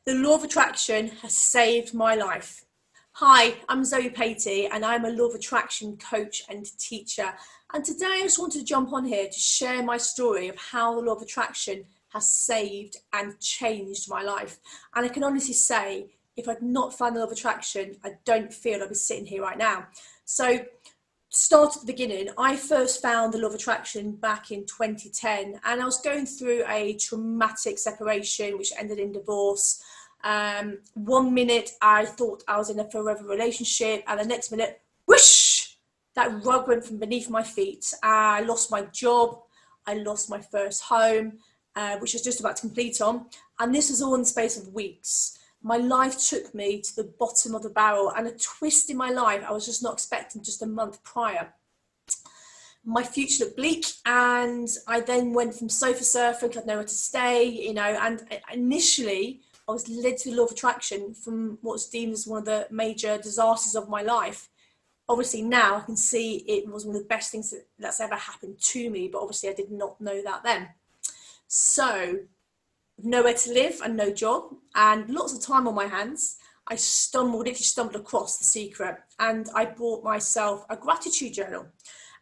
The law of attraction has saved my life. Hi, I'm Zoe Patey and I'm a law of attraction coach and teacher. And today I just wanted to jump on here to share my story of how the law of attraction has saved and changed my life. And I can honestly say, if I'd not found the law of attraction, I don't feel I'd be sitting here right now. So start at the beginning. I first found the law of attraction back in 2010, and I was going through a traumatic separation which ended in divorce. 1 minute I thought I was in a forever relationship, and the next minute, whoosh, that rug went from beneath my feet. I lost my job, I lost my first home, which I was just about to complete on, and this was all in the space of weeks. My life took me to the bottom of the barrel, and a twist in my life I was just not expecting just a month prior. My future looked bleak, and I then went from sofa surfing, had nowhere to stay, and initially I was led to the law of attraction from what's deemed as one of the major disasters of my life. Obviously now I can see it was one of the best things that's ever happened to me, but obviously I did not know that then. So nowhere to live and no job and lots of time on my hands, I literally stumbled across The Secret, and I bought myself a gratitude journal.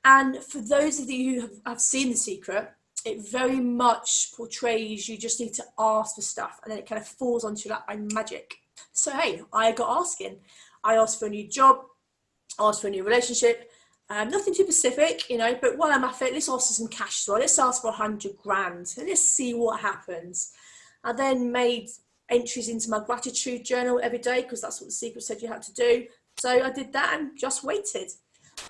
And for those of you who have seen The Secret, it very much portrays you just need to ask for stuff and then it kind of falls onto your lap by magic. So hey, I got asking. I asked for a new job, asked for a new relationship, nothing too specific, but while I'm at it, let's ask for some cash as well. Let's ask for 100 grand and let's see what happens. I then made entries into my gratitude journal every day because that's what The Secret said you had to do. So I did that and just waited.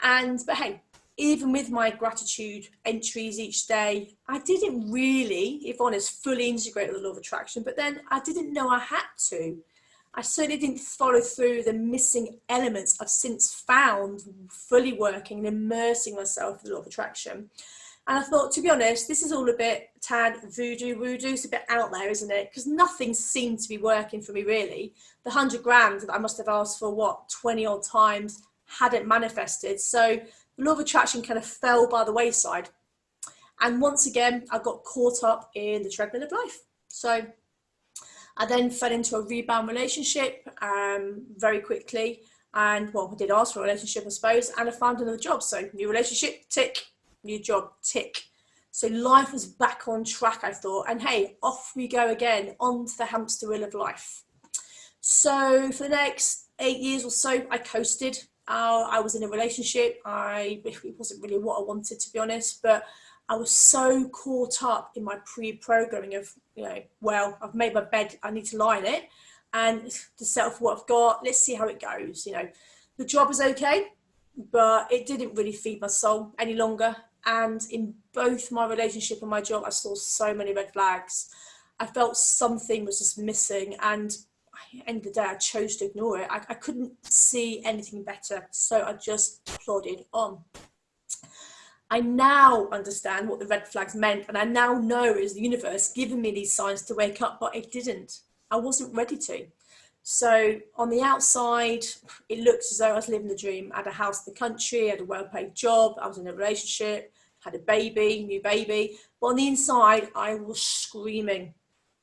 But hey, even with my gratitude entries each day, I didn't really, if honest, fully integrate the law of attraction, but then I didn't know I had to. I certainly didn't follow through the missing elements I've since found fully working and immersing myself in the law of attraction. And I thought, to be honest, this is all a bit tad voodoo. It's a bit out there, isn't it? Because nothing seemed to be working for me, really. The 100 grand that I must have asked for, 20 odd times, hadn't manifested. So the law of attraction kind of fell by the wayside. And once again, I got caught up in the treadmill of life. So I then fell into a rebound relationship very quickly. And, I did ask for a relationship, I suppose, and I found another job. So new relationship, tick. New job, tick. So life was back on track, I thought, and hey, off we go again, onto the hamster wheel of life. So for the next 8 years or so, I coasted. I was in a relationship. It wasn't really what I wanted, to be honest, but I was so caught up in my pre-programming of, I've made my bed, I need to lie in it, and to settle for what I've got, let's see how it goes. The job is okay, but it didn't really feed my soul any longer. And in both my relationship and my job, I saw so many red flags. I felt something was just missing, and at the end of the day, I chose to ignore it. I couldn't see anything better, so I just plodded on. I now understand what the red flags meant, and I now know it was the universe giving me these signs to wake up, but it didn't. I wasn't ready to. So on the outside, it looked as though I was living the dream. I had a house in the country, I had a well-paid job, I was in a relationship, had a baby, new baby. But on the inside, I was screaming.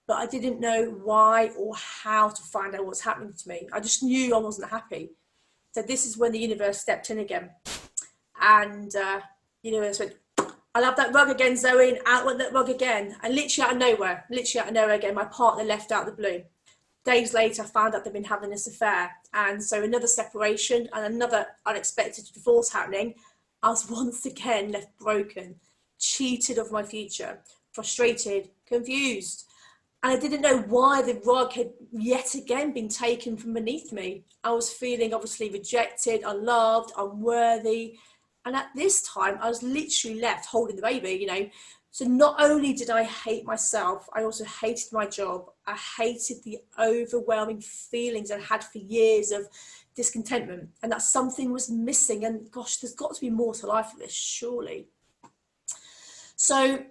But I didn't know why or how to find out what's happening to me. I just knew I wasn't happy. So this is when the universe stepped in again. And the universe went, I'll have that rug again, Zoe, and out went that rug again. And literally out of nowhere again, my partner left out of the blue. Days later, I found out they'd been having this affair. And so another separation and another unexpected divorce happening. I was once again left broken, cheated of my future, frustrated, confused. And I didn't know why the rug had yet again been taken from beneath me. I was feeling obviously rejected, unloved, unworthy. And at this time, I was literally left holding the baby, So not only did I hate myself, I also hated my job. I hated the overwhelming feelings I had for years of discontentment, and that something was missing. And gosh, there's got to be more to life than this, surely. So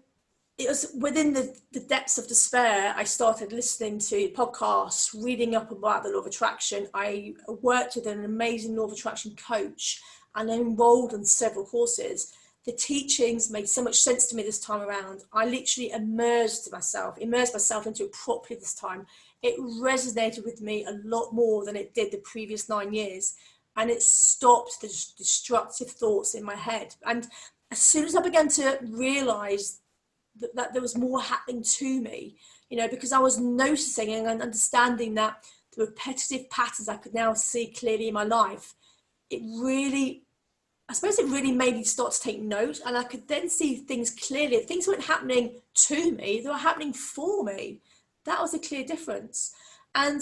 it was within the depths of despair, I started listening to podcasts, reading up about the law of attraction. I worked with an amazing law of attraction coach and enrolled in several courses. The teachings made so much sense to me this time around. I literally immersed myself into it properly this time. It resonated with me a lot more than it did the previous 9 years. And it stopped the destructive thoughts in my head. And as soon as I began to realize that there was more happening to me, because I was noticing and understanding that the repetitive patterns I could now see clearly in my life, it really made me start to take note, and I could then see things clearly. Things weren't happening to me, they were happening for me. That was a clear difference. And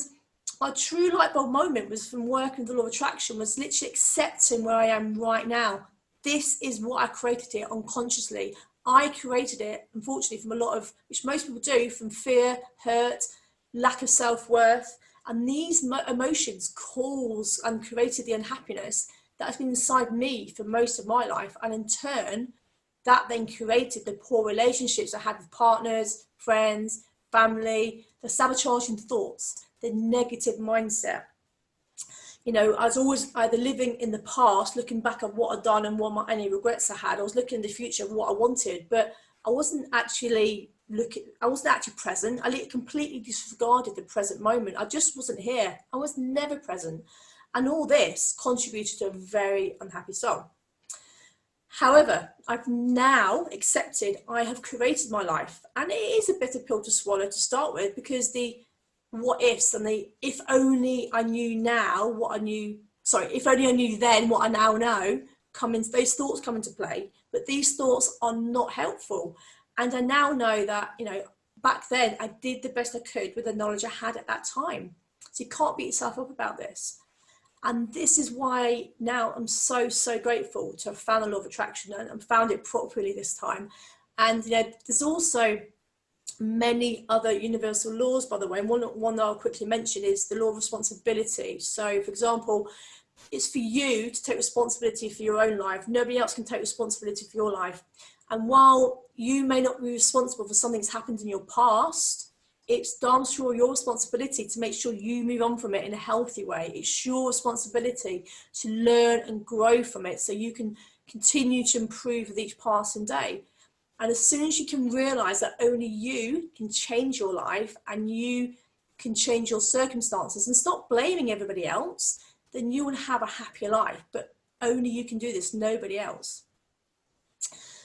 my true light bulb moment was from working with the law of attraction, was literally accepting where I am right now. This is what I created here unconsciously. I created it, unfortunately, from a lot of, which most people do, from fear, hurt, lack of self-worth. And these emotions caused and created the unhappiness that has been inside me for most of my life. And in turn, that then created the poor relationships I had with partners, friends, family, the sabotaging thoughts, the negative mindset. I was always either living in the past, looking back at what I'd done and any regrets I had. I was looking in the future of what I wanted, but I wasn't actually present. I completely disregarded the present moment. I just wasn't here. I was never present. And all this contributed to a very unhappy soul. However, I've now accepted I have created my life. And it is a bitter pill to swallow to start with, because the what ifs and the if only I knew now what I knew, if only I knew then what I now know, those thoughts come into play. But these thoughts are not helpful. And I now know that, back then I did the best I could with the knowledge I had at that time. So you can't beat yourself up about this. And this is why now I'm so, so grateful to have found the law of attraction and found it properly this time. And, there's also many other universal laws, by the way. And one that I'll quickly mention is the law of responsibility. So, for example, it's for you to take responsibility for your own life. Nobody else can take responsibility for your life. And while you may not be responsible for something that's happened in your past, it's damn sure your responsibility to make sure you move on from it in a healthy way. It's your responsibility to learn and grow from it so you can continue to improve with each passing day. And as soon as you can realize that only you can change your life and you can change your circumstances and stop blaming everybody else, then you will have a happier life. But only you can do this, nobody else.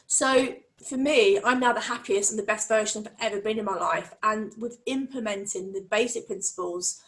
So for me, I'm now the happiest and the best version I've ever been in my life. And with implementing the basic principles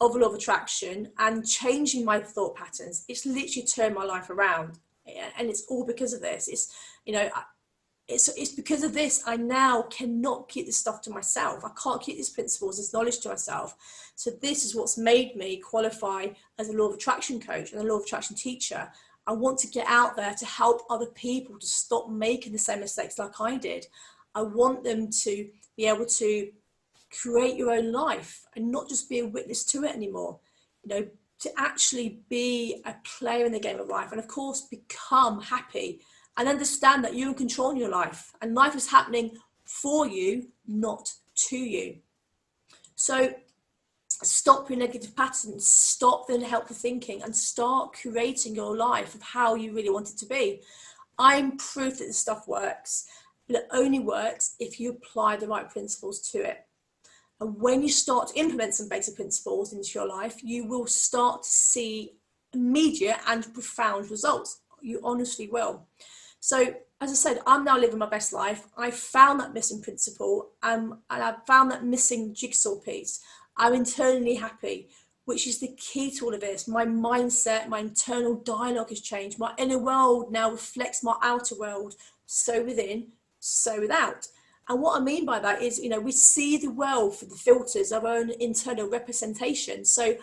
of law of attraction and changing my thought patterns, it's literally turned my life around. And it's all because of this. It's because of this I now cannot keep this stuff to myself. I can't keep these principles, this knowledge to myself. So this is what's made me qualify as a law of attraction coach and a law of attraction teacher. I want to get out there to help other people to stop making the same mistakes like I did. I want them to be able to create your own life and not just be a witness to it anymore. To actually be a player in the game of life, and of course become happy and understand that you're in control of your life and life is happening for you, not to you. So stop your negative patterns, stop the unhelpful thinking, and start creating your life of how you really want it to be. I'm proof that this stuff works, but it only works if you apply the right principles to it. And when you start to implement some basic principles into your life, you will start to see immediate and profound results. You honestly will. So, as I said, I'm now living my best life. I found that missing principle and I found that missing jigsaw piece. I'm internally happy, which is the key to all of this. My mindset, my internal dialogue has changed. My inner world now reflects my outer world, so within, so without. And what I mean by that is, we see the world through the filters of our own internal representation. So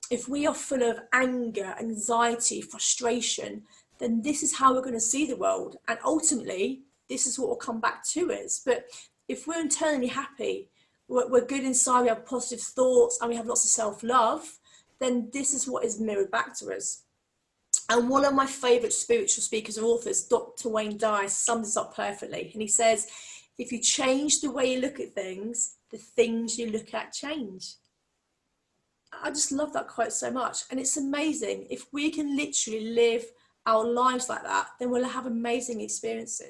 if we are full of anger, anxiety, frustration, then this is how we're going to see the world. And ultimately, this is what will come back to us. But if we're internally happy, we're good inside, we have positive thoughts, and we have lots of self-love, then this is what is mirrored back to us. And one of my favorite spiritual speakers or authors, Dr. Wayne Dyer, sums this up perfectly. And he says, if you change the way you look at things, the things you look at change. I just love that quote so much. And it's amazing. If we can literally live our lives like that, then we'll have amazing experiences.